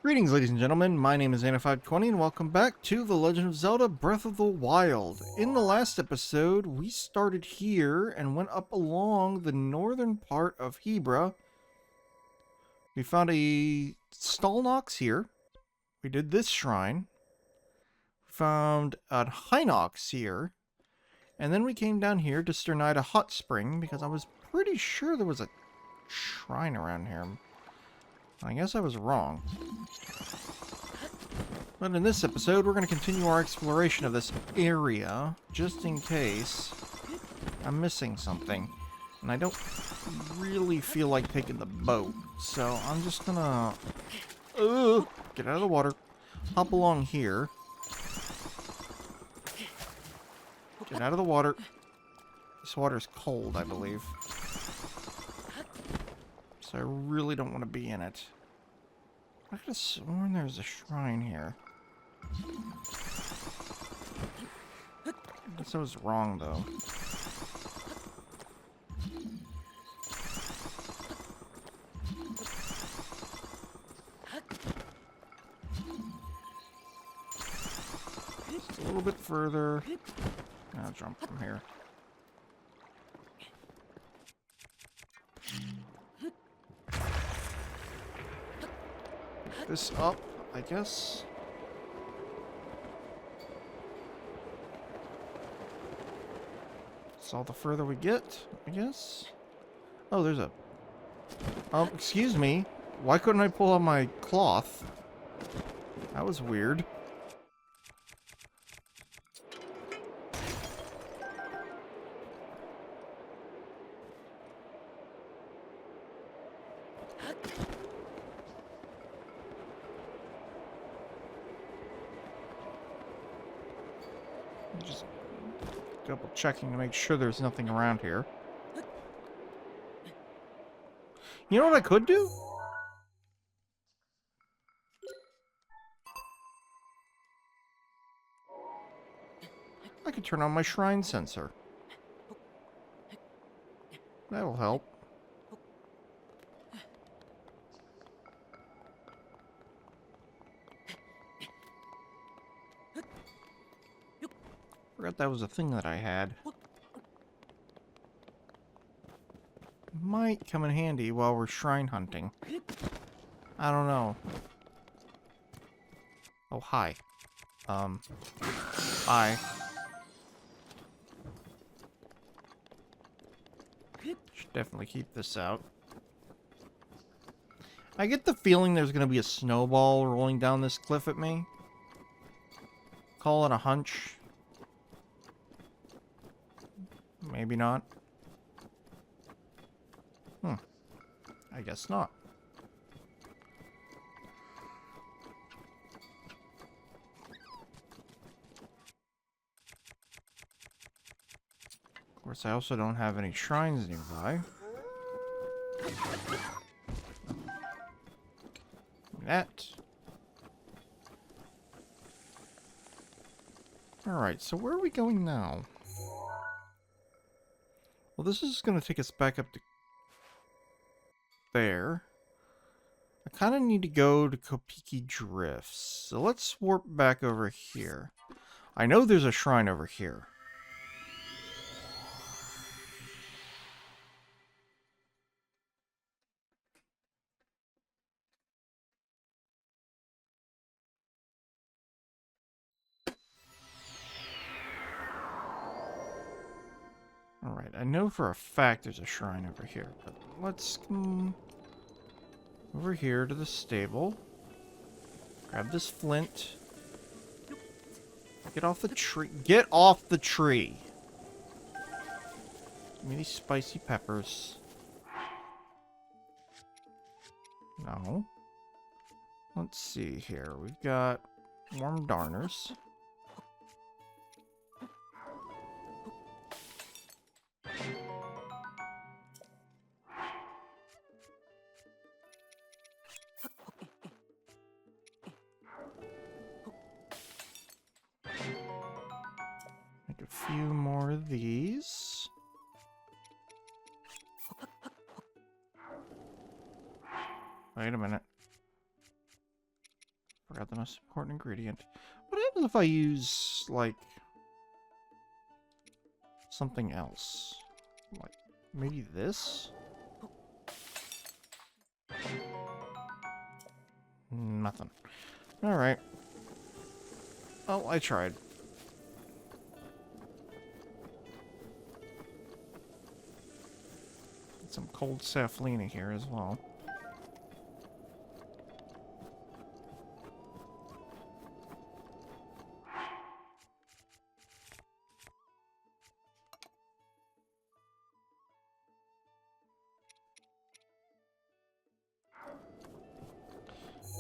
Greetings, ladies and gentlemen. My name is Anna520, and welcome back to The Legend of Zelda Breath of the Wild. In the last episode, we started here and went up along the northern part of Hebra. We found a Stallnox here. We did this shrine. We found a Hinox here. And then we came down here to Sternida Hot Spring because I was pretty sure there was a shrine around here. I guess I was wrong. But in this episode, we're going to continue our exploration of this area, just in case I'm missing something. And I don't really feel like taking the boat, so I'm just gonna get out of the water, hop along here, get out of the water. This water's cold, I believe. So I really don't want to be in it. I could have sworn there's a shrine here. I guess I was wrong, though. Just a little bit further. I'll jump from here. This up, I guess. It's all the further we get, I guess. Oh, there's a... excuse me. Why couldn't I pull out my cloth? That was weird. Just double checking to make sure there's nothing around here. You know what I could do? I could turn on my shrine sensor. That'll help. Forgot that was a thing that I had. Might come in handy while we're shrine hunting. I don't know. Oh, hi. Hi. Should definitely keep this out. I get the feeling there's gonna be a snowball rolling down this cliff at me. Call it a hunch. Maybe not. I guess not. Of course, I also don't have any shrines nearby. That. Alright, so where are we going now? Well, this is going to take us back up to there. I kind of need to go to Kopiki Drifts. So let's warp back over here. I know there's a shrine over here. Alright, I know for a fact there's a shrine over here, but let's over here to the stable. Grab this flint. Get off the tree. Get off the tree! Give me these spicy peppers. No. Let's see here. We've got warm darners. Make a few more of these. Wait a minute. Forgot the most important ingredient. What happens if I use, like, something else? Like, maybe this? Nothing. Alright. Oh, I tried. Get some cold Saflina here as well.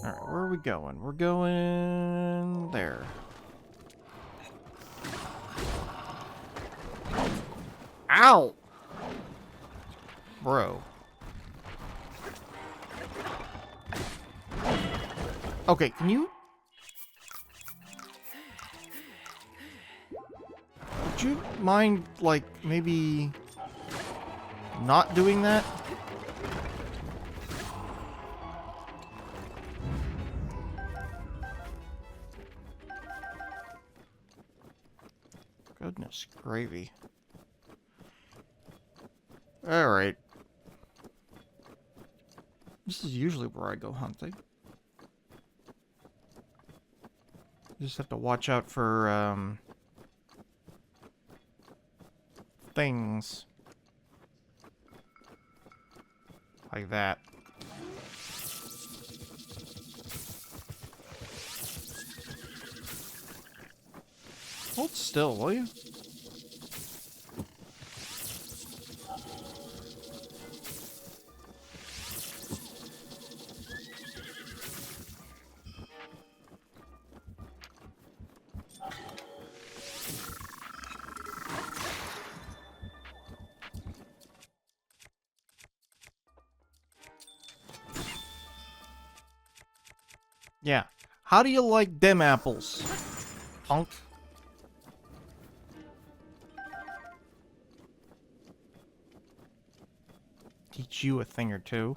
Alright, where are we going? We're going there. Ow! Bro. Okay, can you... Would you mind, like, maybe... not doing that? Goodness gravy. Alright. This is usually where I go hunting. You just have to watch out for, things. Like that. Hold still, will you? Yeah. How do you like them apples, punk? Teach you a thing or two.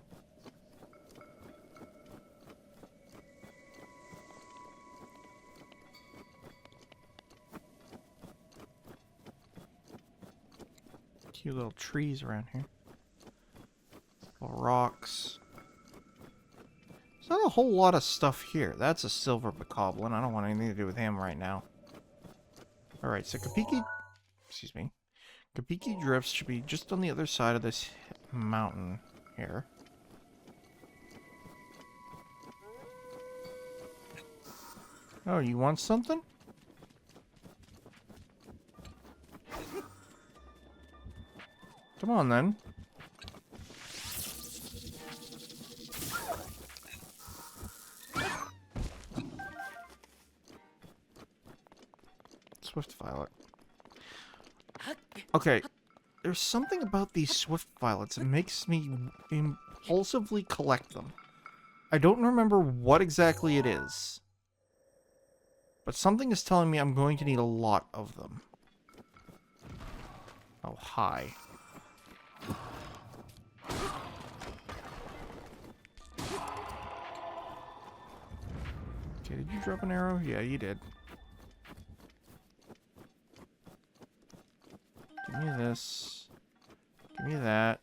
Cute little trees around here. Little rocks. There's not a whole lot of stuff here. That's a silver bokoblin. I don't want anything to do with him right now. Alright, so Kapiki... Excuse me. Kapiki Drifts should be just on the other side of this mountain here. Oh, you want something? Come on, then. Swift Violet. Okay, there's something about these Swift Violets that makes me impulsively collect them. I don't remember what exactly it is. But something is telling me I'm going to need a lot of them. Oh, hi. Okay, did you drop an arrow? Yeah, you did. Give me this. Give me that.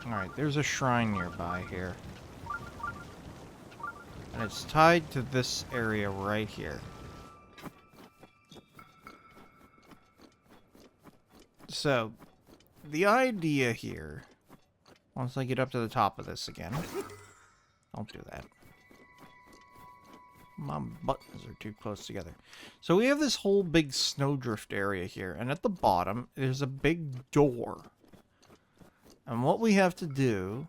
Alright, there's a shrine nearby here. And it's tied to this area right here. So, the idea here, once I get up to the top of this again, don't do that. My buttons are too close together. So we have this whole big snowdrift area here, and at the bottom, there's a big door. And what we have to do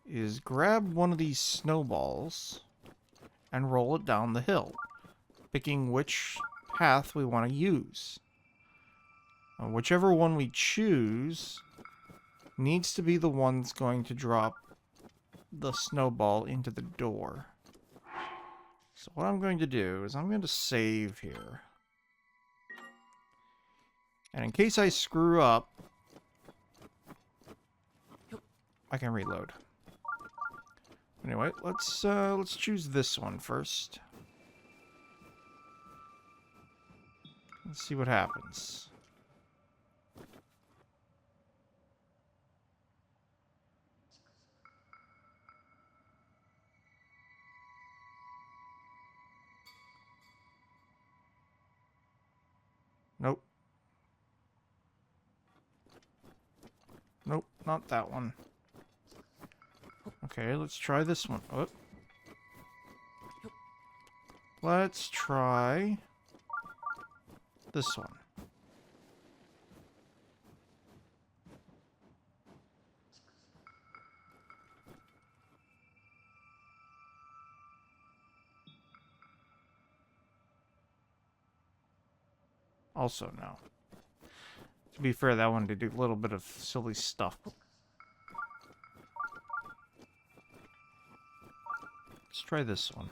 is grab one of these snowballs and roll it down the hill. picking which path we want to use. Whichever one we choose needs to be the one that's going to drop the snowball into the door. So what I'm going to do is I'm going to save here. And in case I screw up, I can reload. Anyway, let's choose this one first. Let's see what happens. Nope. Nope, not that one. Okay, let's try this one. Oh. Let's try this one. Also no. To be fair, that one did do a little bit of silly stuff. Let's try this one.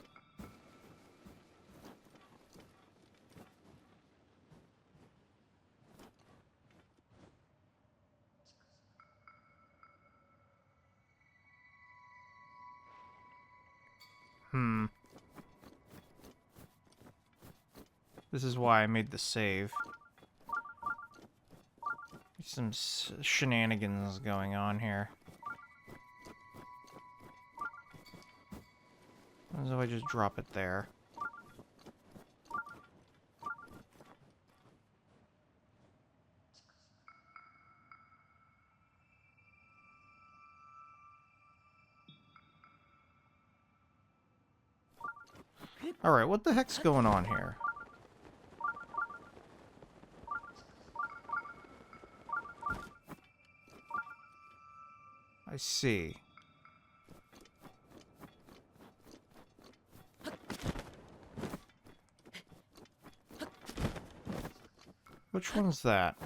This is why I made the save. Some shenanigans going on here. What if I just drop it there? Alright, what the heck's going on here? I see. Which one's that?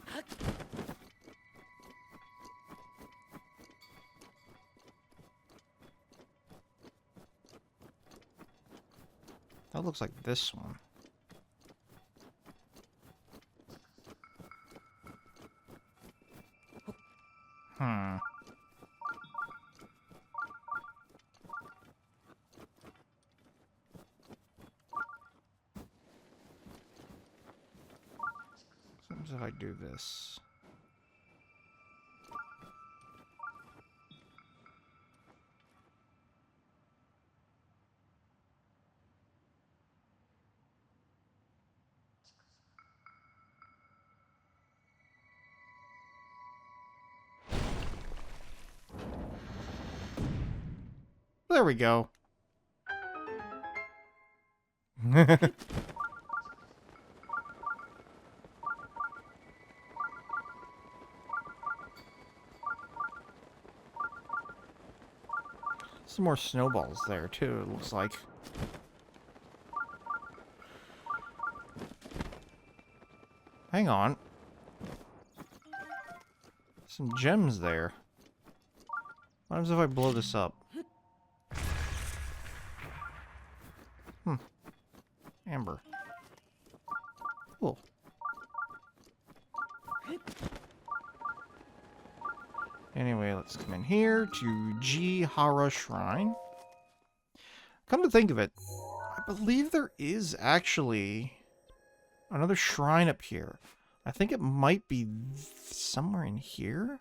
That looks like this one. Sometimes if I do this. There we go. Some more snowballs there, too, it looks like. Hang on. Some gems there. What happens if I blow this up? Amber. Cool. Anyway, let's come in here to Hebra Shrine. Come to think of it, I believe there is actually another shrine up here. I think it might be somewhere in here,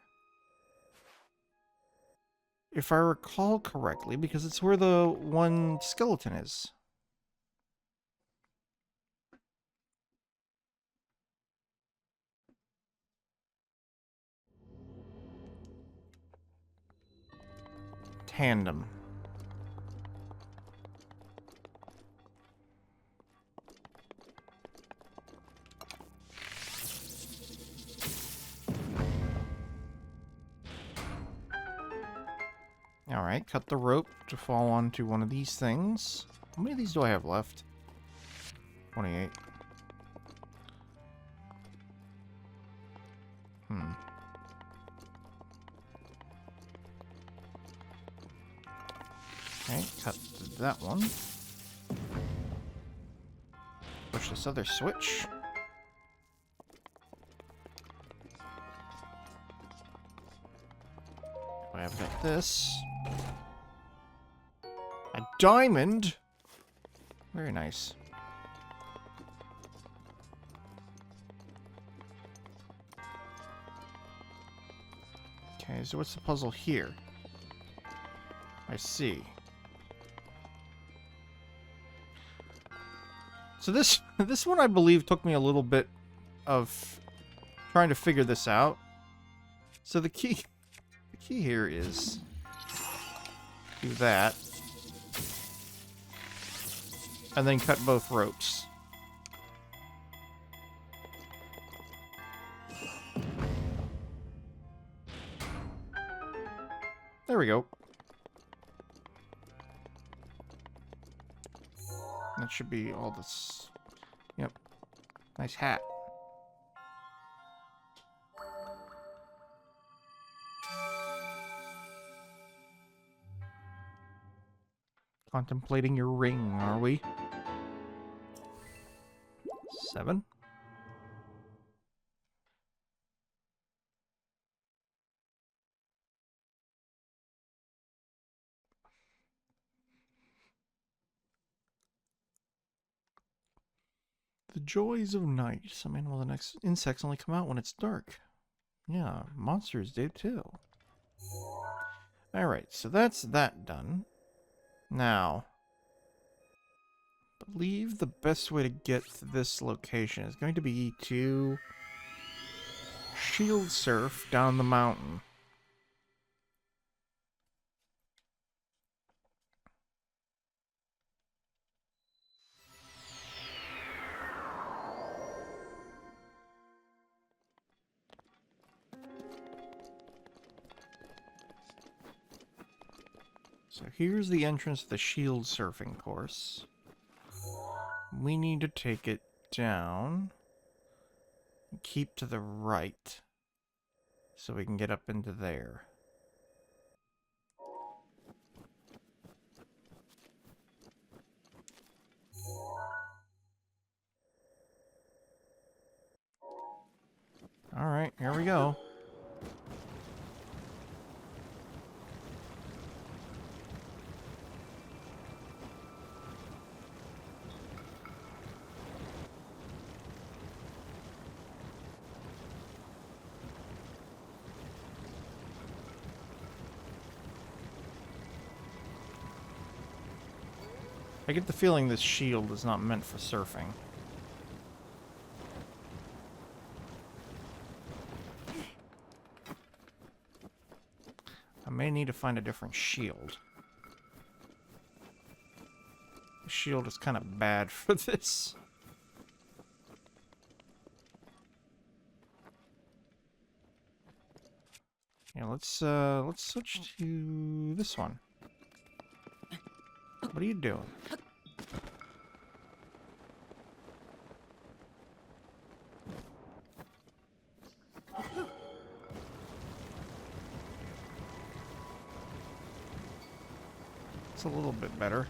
if I recall correctly, because it's where the one skeleton is. Tandem. Alright, cut the rope to fall onto one of these things. How many of these do I have left? 28. Okay, cut that one. Push this other switch. I've got this. A diamond? Very nice. Okay, so what's the puzzle here? I see. So this one, I believe, took me a little bit of trying to figure this out. So the key here is do that, and then cut both ropes. There we go. That should be all this. Yep. Nice hat. Contemplating your ring, are we? 7. The joys of night. Some animals and insects only come out when it's dark. Yeah, monsters do too. Alright, so that's that done. Now, I believe the best way to get to this location is going to be to shield surf down the mountain. So here's the entrance to the shield surfing course. We need to take it down and keep to the right so we can get up into there. Alright, here we go. I get the feeling this shield is not meant for surfing. I may need to find a different shield. The shield is kind of bad for this. Yeah, let's switch to this one. What are you doing? It's a little bit better.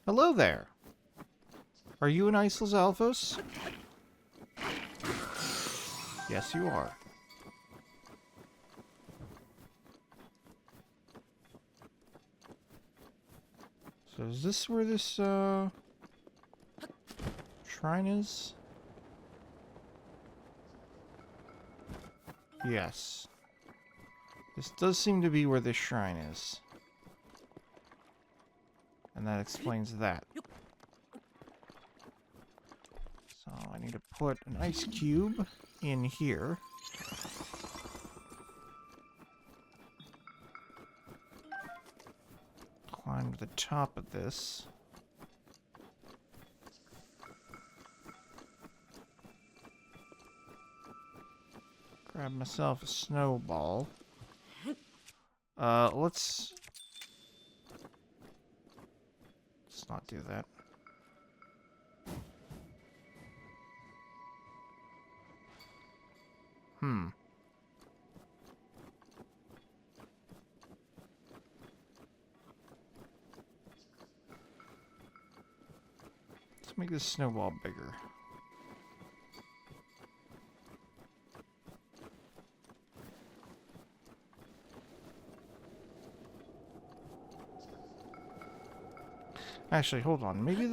Hello there. Are you an Iceless Alphos? Yes, you are. So is this where this shrine is? Yes. This does seem to be where this shrine is. And that explains that. So I need to put an ice cube in here. climb to the top of this. Grab myself a snowball. Let's not do that. Let's make this snowball bigger. Actually, hold on. Maybe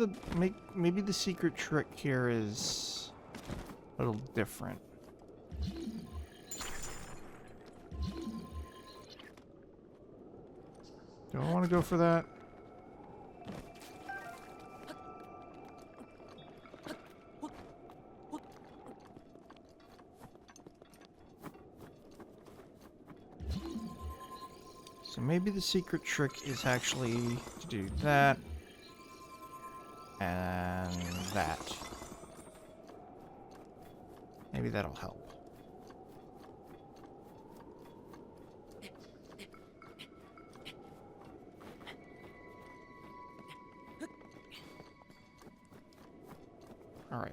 the secret trick here is a little different. Do I want to go for that? So maybe the secret trick is actually to do that. And that. Maybe that'll help. All right.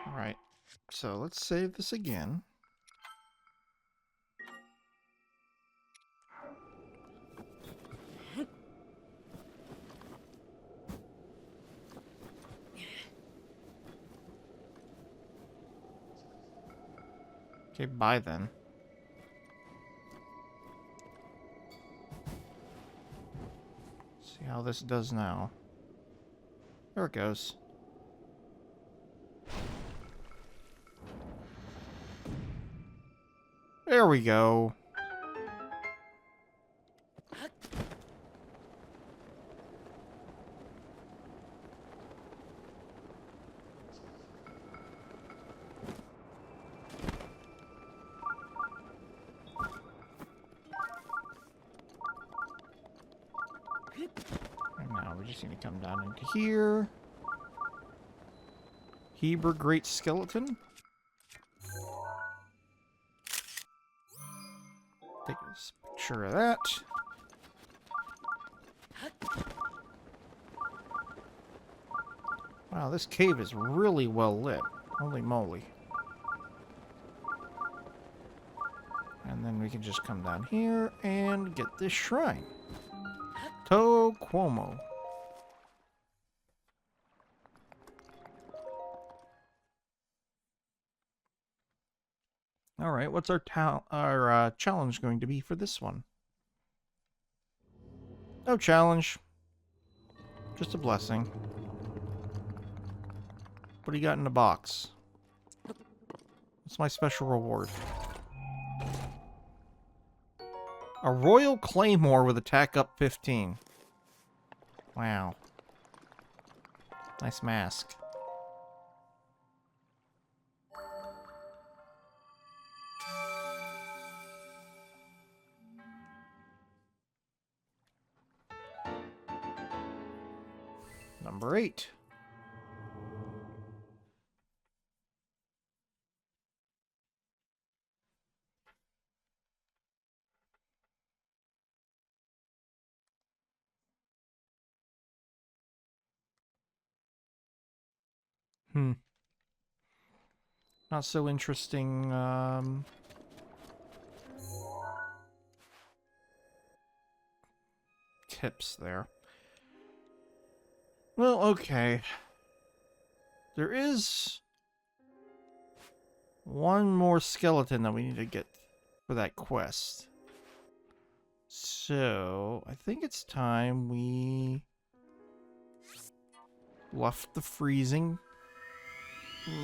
Alright, so let's save this again. Okay, bye then. See how this does now. There it goes. There we go. And now we just need to come down into here. Hebra Great Skeleton. Take a picture of that. Wow, this cave is really well lit. Holy moly. And then we can just come down here and get this shrine. To Cuomo. All right, what's our challenge going to be for this one? No challenge. Just a blessing. What do you got in the box? What's my special reward? A Royal Claymore with attack up 15. Wow. Nice mask. Number 8. Not so interesting, tips there. Well, okay. There is one more skeleton that we need to get for that quest. So, I think it's time we left the freezing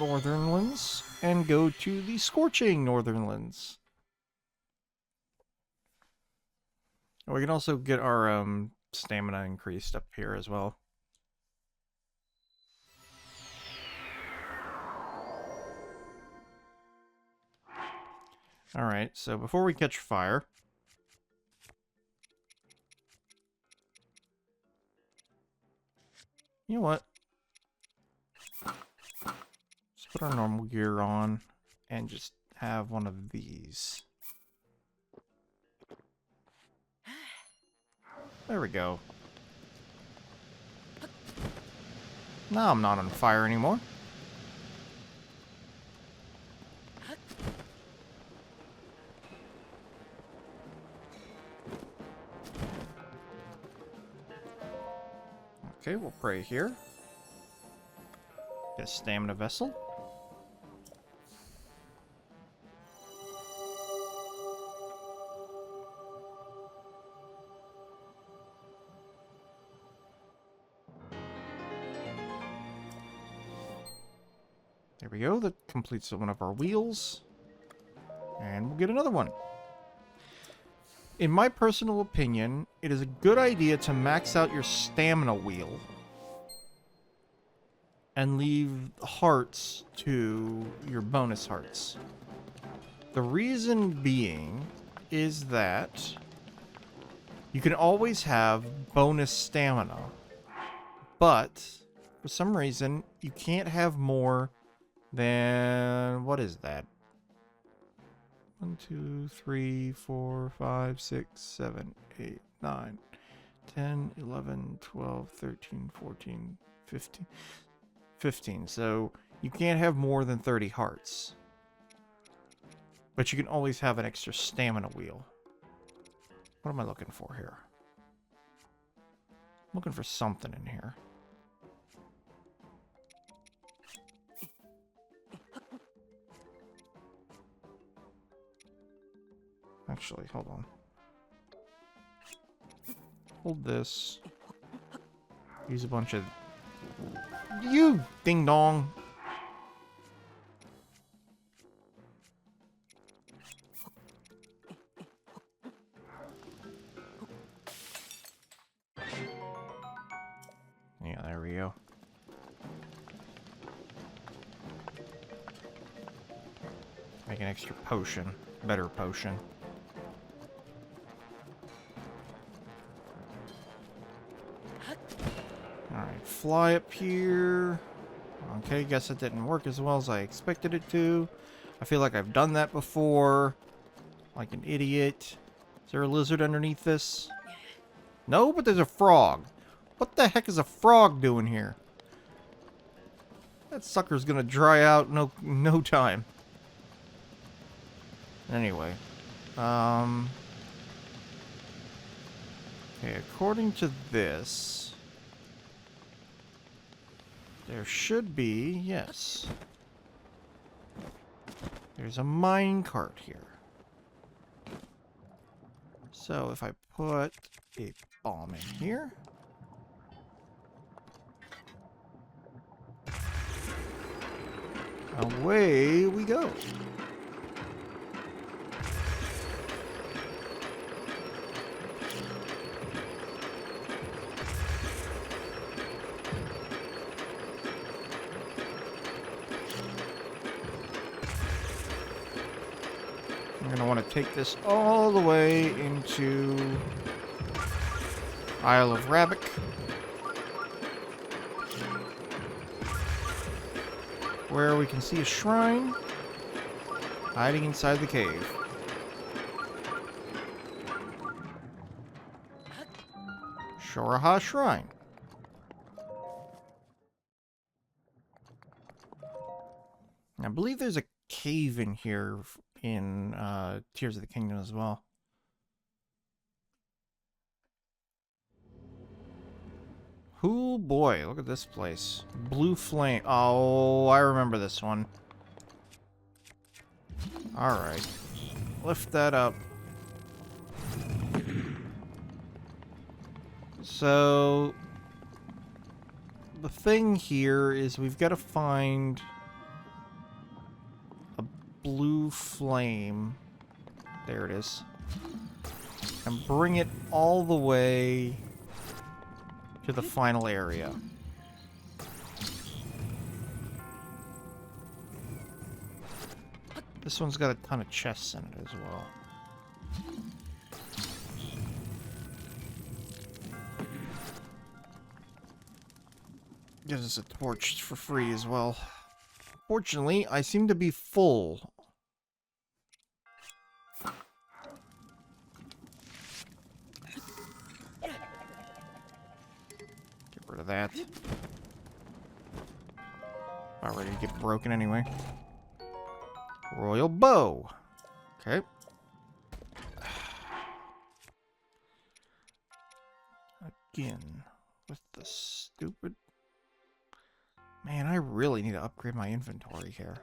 Northernlands and go to the scorching Northernlands. We can also get our stamina increased up here as well. Alright, so before we catch fire... You know what? Let's put our normal gear on and just have one of these. There we go. Now I'm not on fire anymore. Okay, we'll pray here. Get a stamina vessel. There we go. That completes one of our wheels. And we'll get another one. In my personal opinion, it is a good idea to max out your stamina wheel and leave hearts to your bonus hearts. The reason being is that you can always have bonus stamina, but for some reason you can't have more than, what is that? 1, 2, 3, 4, 5, 6, 7, 8, 9, 10, 11, 12, 13, 14, 15. 15. So you can't have more than 30 hearts. But you can always have an extra stamina wheel. What am I looking for here? I'm looking for something in here. Actually, hold on. Hold this. Use a bunch of... You ding dong! Yeah, there we go. Make an extra potion. Better potion. Alright, fly up here. Okay, guess it didn't work as well as I expected it to. I feel like I've done that before. Like an idiot. Is there a lizard underneath this? No, but there's a frog. What the heck is a frog doing here? That sucker's gonna dry out no time. Anyway. Okay, according to this... There should be, yes. There's a mine cart here. So if I put a bomb in here. Away we go. I'm going to want to take this all the way into Isle of Rabbit. Where we can see a shrine hiding inside the cave. Shoraha Shrine. I believe there's a cave in here in Tears of the Kingdom as well. Oh boy, look at this place. Blue Flame. Oh, I remember this one. Alright. Lift that up. So... the thing here is we've got to find... a blue flame. There it is. and bring it all the way to the final area. This one's got a ton of chests in it as well. Gives us a torch for free as well. Fortunately, I seem to be full. Get rid of that. About ready to get broken anyway. Royal bow. Okay. Again, with the stupid... Man, I really need to upgrade my inventory here.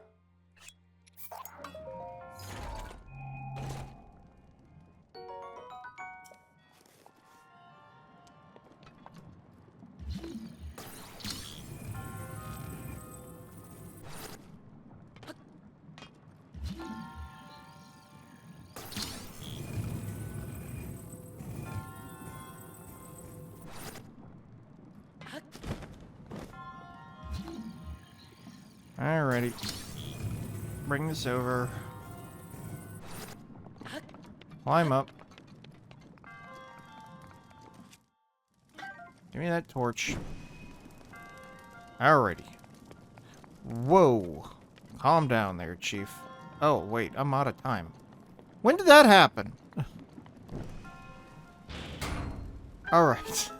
Alrighty. Bring this over. Climb up. Give me that torch. Alrighty. Whoa. Calm down there, Chief. Oh, wait. I'm out of time. When did that happen? Alright.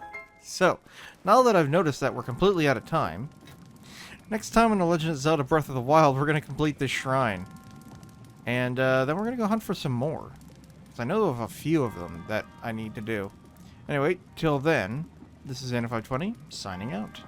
So, now that I've noticed that we're completely out of time, next time in The Legend of Zelda Breath of the Wild, we're going to complete this shrine. And then we're going to go hunt for some more. 'Cause I know of a few of them that I need to do. Anyway, till then, this is Anna520, signing out.